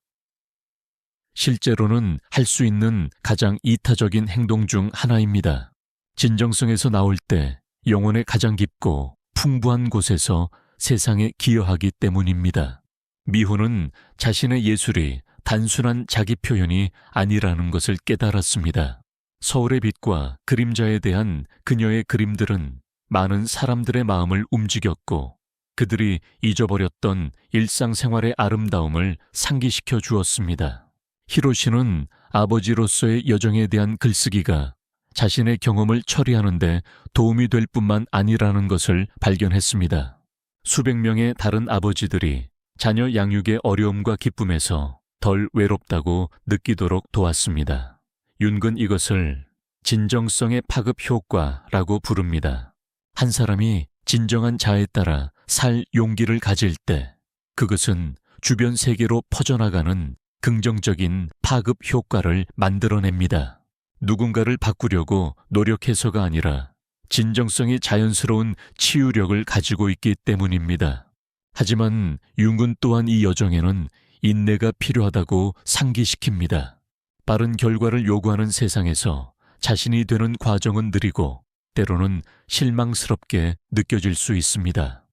실제로는 할 수 있는 가장 이타적인 행동 중 하나입니다. 진정성에서 나올 때 영혼의 가장 깊고 풍부한 곳에서 세상에 기여하기 때문입니다. 미호는 자신의 예술이 단순한 자기 표현이 아니라는 것을 깨달았습니다. 서울의 빛과 그림자에 대한 그녀의 그림들은 많은 사람들의 마음을 움직였고 그들이 잊어버렸던 일상생활의 아름다움을 상기시켜 주었습니다. 히로시는 아버지로서의 여정에 대한 글쓰기가 자신의 경험을 처리하는 데 도움이 될 뿐만 아니라는 것을 발견했습니다. 수백 명의 다른 아버지들이 자녀 양육의 어려움과 기쁨에서 덜 외롭다고 느끼도록 도왔습니다. 융은 이것을 진정성의 파급 효과라고 부릅니다. 한 사람이 진정한 자에 따라 살 용기를 가질 때 그것은 주변 세계로 퍼져나가는 긍정적인 파급 효과를 만들어냅니다. 누군가를 바꾸려고 노력해서가 아니라 진정성이 자연스러운 치유력을 가지고 있기 때문입니다. 하지만 융은 또한 이 여정에는 인내가 필요하다고 상기시킵니다. 빠른 결과를 요구하는 세상에서 자신이 되는 과정은 느리고 때로는 실망스럽게 느껴질 수 있습니다.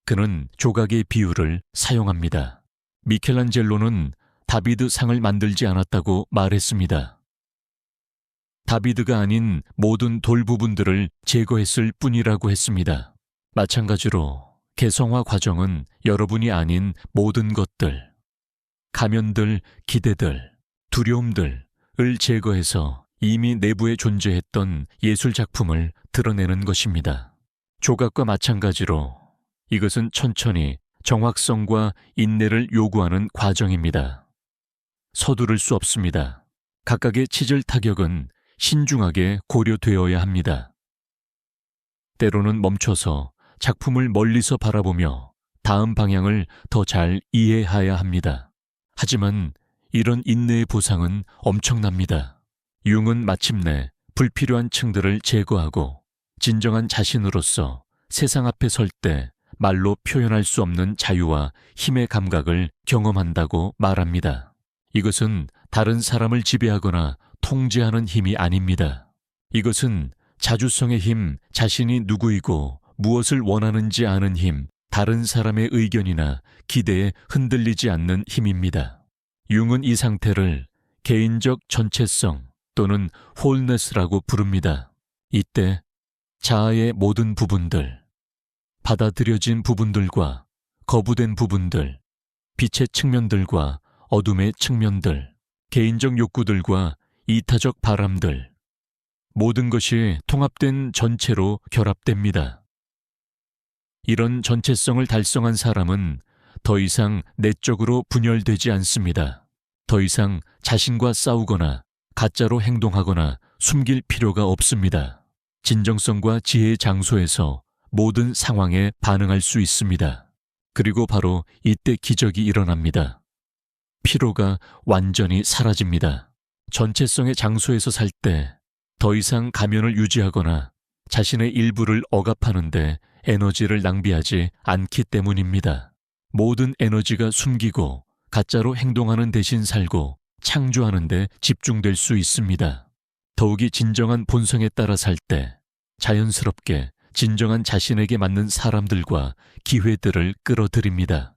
그는 조각의 비유를 사용합니다. 미켈란젤로는 다비드 상을 만들지 않았다고 말했습니다. 다비드가 아닌 모든 돌 부분들을 제거했을 뿐이라고 했습니다. 마찬가지로 개성화 과정은 여러분이 아닌 모든 것들, 가면들, 기대들, 두려움들을 제거해서 이미 내부에 존재했던 예술 작품을 드러내는 것입니다. 조각과 마찬가지로 이것은 천천히 정확성과 인내를 요구하는 과정입니다. 서두를 수 없습니다. 각각의 치질 타격은 신중하게 고려되어야 합니다. 때로는 멈춰서 작품을 멀리서 바라보며 다음 방향을 더 잘 이해해야 합니다. 하지만 이런 인내의 보상은 엄청납니다. 융은 마침내 불필요한 층들을 제거하고 진정한 자신으로서 세상 앞에 설 때 말로 표현할 수 없는 자유와 힘의 감각을 경험한다고 말합니다. 이것은 다른 사람을 지배하거나 통제하는 힘이 아닙니다. 이것은 자주성의 힘, 자신이 누구이고 무엇을 원하는지 아는 힘, 다른 사람의 의견이나 기대에 흔들리지 않는 힘입니다. 융은 이 상태를 개인적 전체성 또는 홀네스라고 부릅니다. 이때 자아의 모든 부분들, 받아들여진 부분들과 거부된 부분들, 빛의 측면들과 어둠의 측면들, 개인적 욕구들과 이타적 바람들, 모든 것이 통합된 전체로 결합됩니다. 이런 전체성을 달성한 사람은 더 이상 내적으로 분열되지 않습니다. 더 이상 자신과 싸우거나 가짜로 행동하거나 숨길 필요가 없습니다. 진정성과 지혜의 장소에서 모든 상황에 반응할 수 있습니다. 그리고 바로 이때 기적이 일어납니다. 피로가 완전히 사라집니다. 전체성의 장소에서 살 때 더 이상 가면을 유지하거나 자신의 일부를 억압하는데 에너지를 낭비하지 않기 때문입니다. 모든 에너지가 숨기고 가짜로 행동하는 대신 살고 창조하는 데 집중될 수 있습니다. 더욱이 진정한 본성에 따라 살 때 자연스럽게 진정한 자신에게 맞는 사람들과 기회들을 끌어들입니다.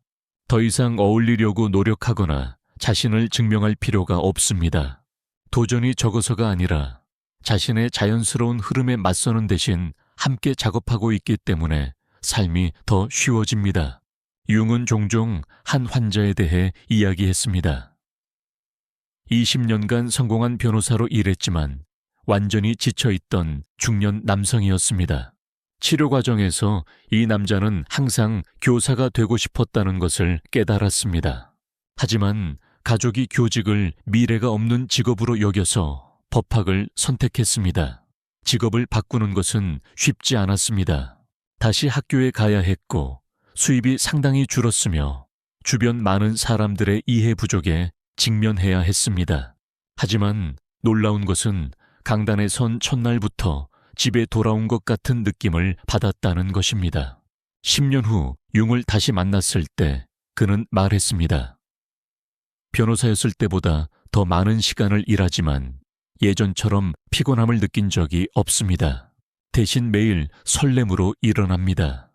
더 이상 어울리려고 노력하거나 자신을 증명할 필요가 없습니다. 도전이 적어서가 아니라 자신의 자연스러운 흐름에 맞서는 대신 함께 작업하고 있기 때문에 삶이 더 쉬워집니다. 융은 종종 한 환자에 대해 이야기했습니다. 20년간 성공한 변호사로 일했지만 완전히 지쳐있던 중년 남성이었습니다. 치료 과정에서 이 남자는 항상 교사가 되고 싶었다는 것을 깨달았습니다. 하지만 가족이 교직을 미래가 없는 직업으로 여겨서 법학을 선택했습니다. 직업을 바꾸는 것은 쉽지 않았습니다. 다시 학교에 가야 했고 수입이 상당히 줄었으며 주변 많은 사람들의 이해 부족에 직면해야 했습니다. 하지만 놀라운 것은 강단에 선 첫날부터 집에 돌아온 것 같은 느낌을 받았다는 것입니다. 10년 후 융을 다시 만났을 때 그는 말했습니다. 변호사였을 때보다 더 많은 시간을 일하지만 예전처럼 피곤함을 느낀 적이 없습니다. 대신 매일 설렘으로 일어납니다.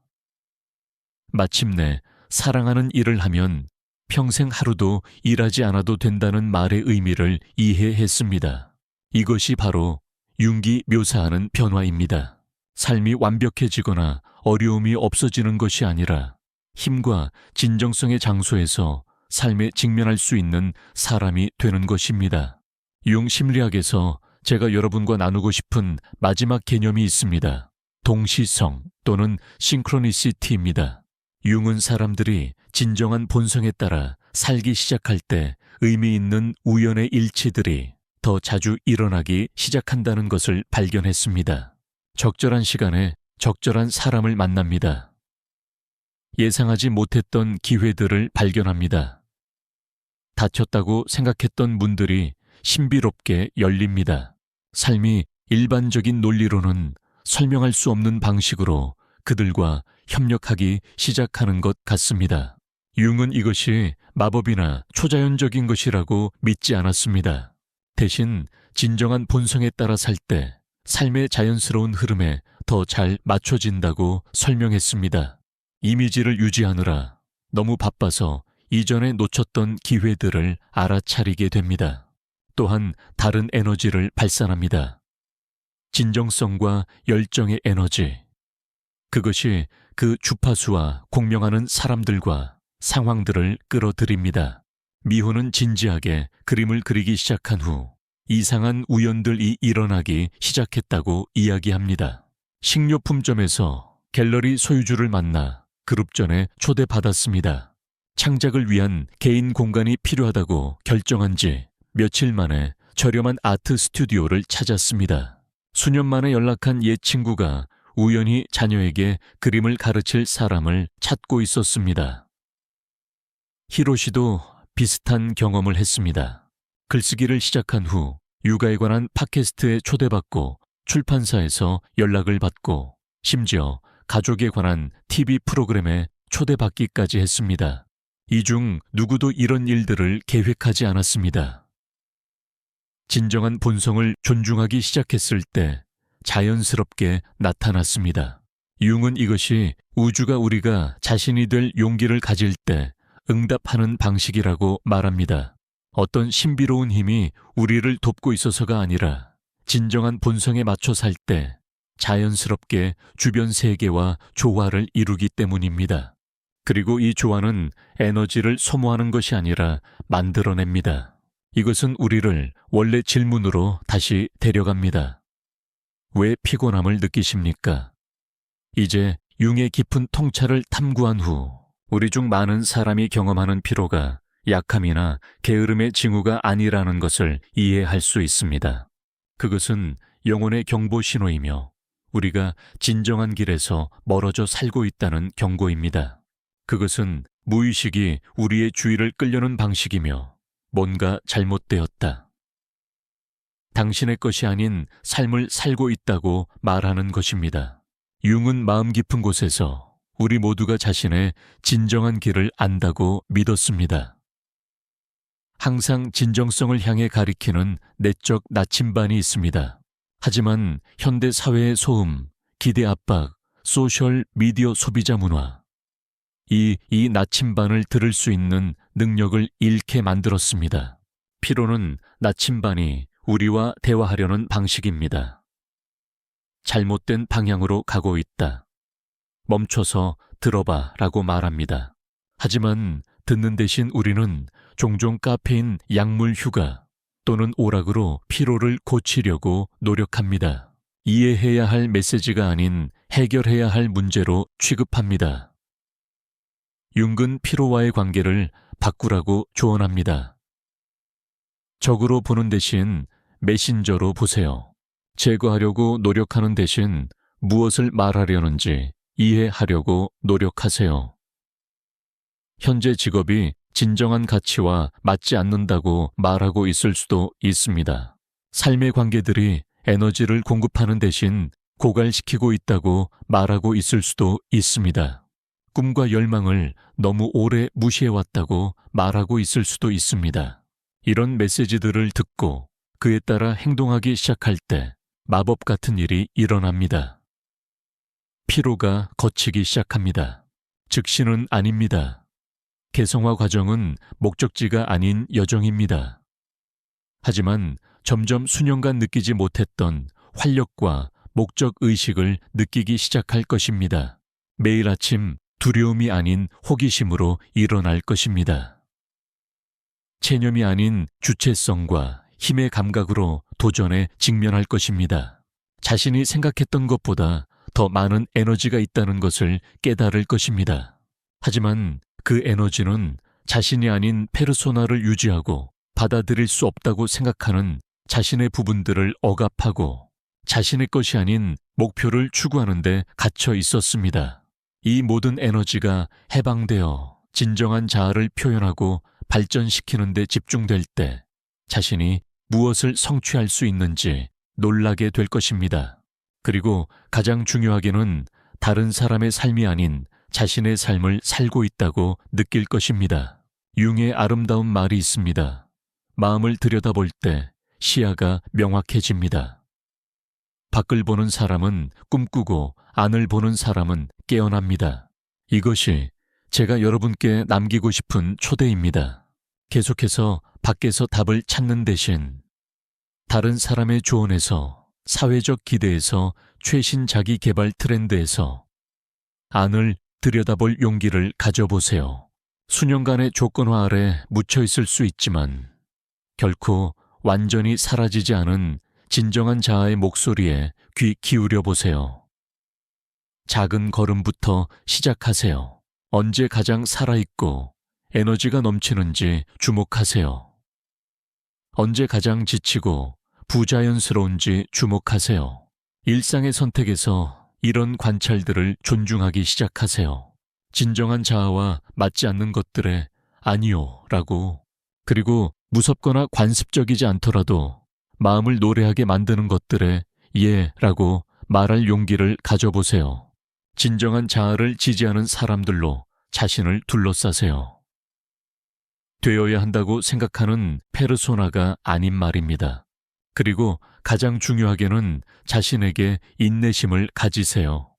마침내 사랑하는 일을 하면 평생 하루도 일하지 않아도 된다는 말의 의미를 이해했습니다. 이것이 바로 융이 묘사하는 변화입니다. 삶이 완벽해지거나 어려움이 없어지는 것이 아니라 힘과 진정성의 장소에서 삶에 직면할 수 있는 사람이 되는 것입니다. 융 심리학에서 제가 여러분과 나누고 싶은 마지막 개념이 있습니다. 동시성 또는 싱크로니시티입니다. 융은 사람들이 진정한 본성에 따라 살기 시작할 때 의미 있는 우연의 일치들이 더 자주 일어나기 시작한다는 것을 발견했습니다. 적절한 시간에 적절한 사람을 만납니다. 예상하지 못했던 기회들을 발견합니다. 닫혔다고 생각했던 문들이 신비롭게 열립니다. 삶이 일반적인 논리로는 설명할 수 없는 방식으로 그들과 협력하기 시작하는 것 같습니다. 융은 이것이 마법이나 초자연적인 것이라고 믿지 않았습니다. 대신 진정한 본성에 따라 살 때 삶의 자연스러운 흐름에 더 잘 맞춰진다고 설명했습니다. 이미지를 유지하느라 너무 바빠서 이전에 놓쳤던 기회들을 알아차리게 됩니다. 또한 다른 에너지를 발산합니다. 진정성과 열정의 에너지. 그것이 그 주파수와 공명하는 사람들과 상황들을 끌어들입니다. 미호는 진지하게 그림을 그리기 시작한 후 이상한 우연들이 일어나기 시작했다고 이야기합니다. 식료품점에서 갤러리 소유주를 만나 그룹전에 초대받았습니다. 창작을 위한 개인 공간이 필요하다고 결정한 지 며칠 만에 저렴한 아트 스튜디오를 찾았습니다. 수년 만에 연락한 옛 친구가 우연히 자녀에게 그림을 가르칠 사람을 찾고 있었습니다. 히로시도 비슷한 경험을 했습니다. 글쓰기를 시작한 후 육아에 관한 팟캐스트에 초대받고 출판사에서 연락을 받고 심지어 가족에 관한 TV 프로그램에 초대받기까지 했습니다. 이 중 누구도 이런 일들을 계획하지 않았습니다. 진정한 본성을 존중하기 시작했을 때 자연스럽게 나타났습니다. 융은 이것이 우주가 우리가 자신이 될 용기를 가질 때 응답하는 방식이라고 말합니다. 어떤 신비로운 힘이 우리를 돕고 있어서가 아니라 진정한 본성에 맞춰 살 때 자연스럽게 주변 세계와 조화를 이루기 때문입니다. 그리고 이 조화는 에너지를 소모하는 것이 아니라 만들어냅니다. 이것은 우리를 원래 질문으로 다시 데려갑니다. 왜 피곤함을 느끼십니까? 이제 융의 깊은 통찰을 탐구한 후 우리 중 많은 사람이 경험하는 피로가 약함이나 게으름의 징후가 아니라는 것을 이해할 수 있습니다. 그것은 영혼의 경보 신호이며 우리가 진정한 길에서 멀어져 살고 있다는 경고입니다. 그것은 무의식이 우리의 주의를 끌려는 방식이며 뭔가 잘못되었다. 당신의 것이 아닌 삶을 살고 있다고 말하는 것입니다. 융은 마음 깊은 곳에서 우리 모두가 자신의 진정한 길을 안다고 믿었습니다. 항상 진정성을 향해 가리키는 내적 나침반이 있습니다. 하지만 현대 사회의 소음, 기대 압박, 소셜 미디어 소비자 문화, 이 나침반을 들을 수 있는 능력을 잃게 만들었습니다. 피로는 나침반이 우리와 대화하려는 방식입니다. 잘못된 방향으로 가고 있다. 멈춰서 들어봐 라고 말합니다. 하지만 듣는 대신 우리는 종종 카페인 약물 휴가 또는 오락으로 피로를 고치려고 노력합니다. 이해해야 할 메시지가 아닌 해결해야 할 문제로 취급합니다. 융은 피로와의 관계를 바꾸라고 조언합니다. 적으로 보는 대신 메신저로 보세요. 제거하려고 노력하는 대신 무엇을 말하려는지 이해하려고 노력하세요. 현재 직업이 진정한 가치와 맞지 않는다고 말하고 있을 수도 있습니다. 삶의 관계들이 에너지를 공급하는 대신 고갈시키고 있다고 말하고 있을 수도 있습니다. 꿈과 열망을 너무 오래 무시해왔다고 말하고 있을 수도 있습니다. 이런 메시지들을 듣고 그에 따라 행동하기 시작할 때 마법 같은 일이 일어납니다. 피로가 걷히기 시작합니다. 즉시는 아닙니다. 개성화 과정은 목적지가 아닌 여정입니다. 하지만 점점 수년간 느끼지 못했던 활력과 목적의식을 느끼기 시작할 것입니다. 매일 아침 두려움이 아닌 호기심으로 일어날 것입니다. 체념이 아닌 주체성과 힘의 감각으로 도전에 직면할 것입니다. 자신이 생각했던 것보다 더 많은 에너지가 있다는 것을 깨달을 것입니다. 하지만 그 에너지는 자신이 아닌 페르소나를 유지하고 받아들일 수 없다고 생각하는 자신의 부분들을 억압하고 자신의 것이 아닌 목표를 추구하는 데 갇혀 있었습니다. 이 모든 에너지가 해방되어 진정한 자아를 표현하고 발전시키는 데 집중될 때 자신이 무엇을 성취할 수 있는지 놀라게 될 것입니다. 그리고 가장 중요하게는 다른 사람의 삶이 아닌 자신의 삶을 살고 있다고 느낄 것입니다. 융의 아름다운 말이 있습니다. 마음을 들여다볼 때 시야가 명확해집니다. 밖을 보는 사람은 꿈꾸고 안을 보는 사람은 깨어납니다. 이것이 제가 여러분께 남기고 싶은 초대입니다. 계속해서 밖에서 답을 찾는 대신 다른 사람의 조언에서, 사회적 기대에서, 최신 자기 개발 트렌드에서 안을 들여다볼 용기를 가져보세요. 수년간의 조건화 아래 묻혀 있을 수 있지만 결코 완전히 사라지지 않은 진정한 자아의 목소리에 귀 기울여 보세요. 작은 걸음부터 시작하세요. 언제 가장 살아있고 에너지가 넘치는지 주목하세요. 언제 가장 지치고 부자연스러운지 주목하세요. 일상의 선택에서 이런 관찰들을 존중하기 시작하세요. 진정한 자아와 맞지 않는 것들에 아니요 라고, 그리고 무섭거나 관습적이지 않더라도 마음을 노래하게 만드는 것들에 예 라고 말할 용기를 가져보세요. 진정한 자아를 지지하는 사람들로 자신을 둘러싸세요. 되어야 한다고 생각하는 페르소나가 아닌 말입니다. 그리고 가장 중요하게는 자신에게 인내심을 가지세요.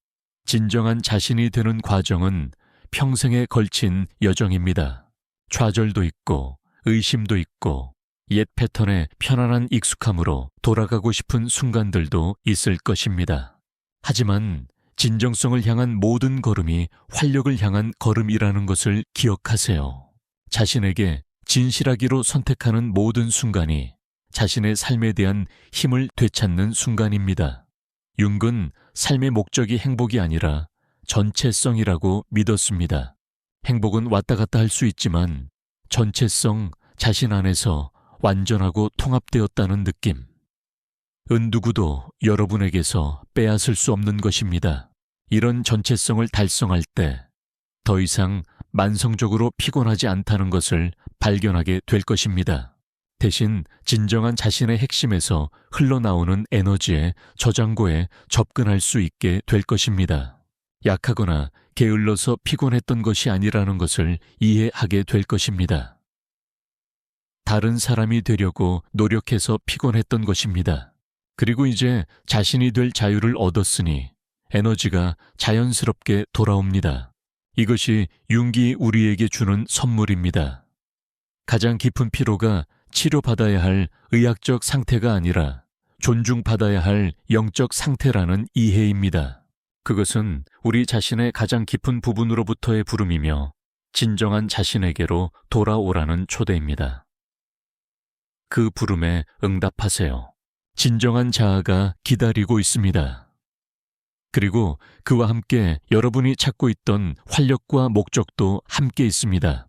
진정한 자신이 되는 과정은 평생에 걸친 여정입니다. 좌절도 있고 의심도 있고 옛 패턴의 편안한 익숙함으로 돌아가고 싶은 순간들도 있을 것입니다. 하지만 진정성을 향한 모든 걸음이 활력을 향한 걸음이라는 것을 기억하세요. 자신에게 진실하기로 선택하는 모든 순간이 자신의 삶에 대한 힘을 되찾는 순간입니다. 융은 삶의 목적이 행복이 아니라 전체성이라고 믿었습니다. 행복은 왔다 갔다 할 수 있지만 전체성, 자신 안에서 완전하고 통합되었다는 느낌. 누구도 여러분에게서 빼앗을 수 없는 것입니다. 이런 전체성을 달성할 때 더 이상 만성적으로 피곤하지 않다는 것을 발견하게 될 것입니다. 대신 진정한 자신의 핵심에서 흘러나오는 에너지의 저장고에 접근할 수 있게 될 것입니다. 약하거나 게을러서 피곤했던 것이 아니라는 것을 이해하게 될 것입니다. 다른 사람이 되려고 노력해서 피곤했던 것입니다. 그리고 이제 자신이 될 자유를 얻었으니 에너지가 자연스럽게 돌아옵니다. 이것이 융이 우리에게 주는 선물입니다. 가장 깊은 피로가 치료받아야 할 의학적 상태가 아니라 존중받아야 할 영적 상태라는 이해입니다. 그것은 우리 자신의 가장 깊은 부분으로부터의 부름이며 진정한 자신에게로 돌아오라는 초대입니다. 그 부름에 응답하세요. 진정한 자아가 기다리고 있습니다. 그리고 그와 함께 여러분이 찾고 있던 활력과 목적도 함께 있습니다.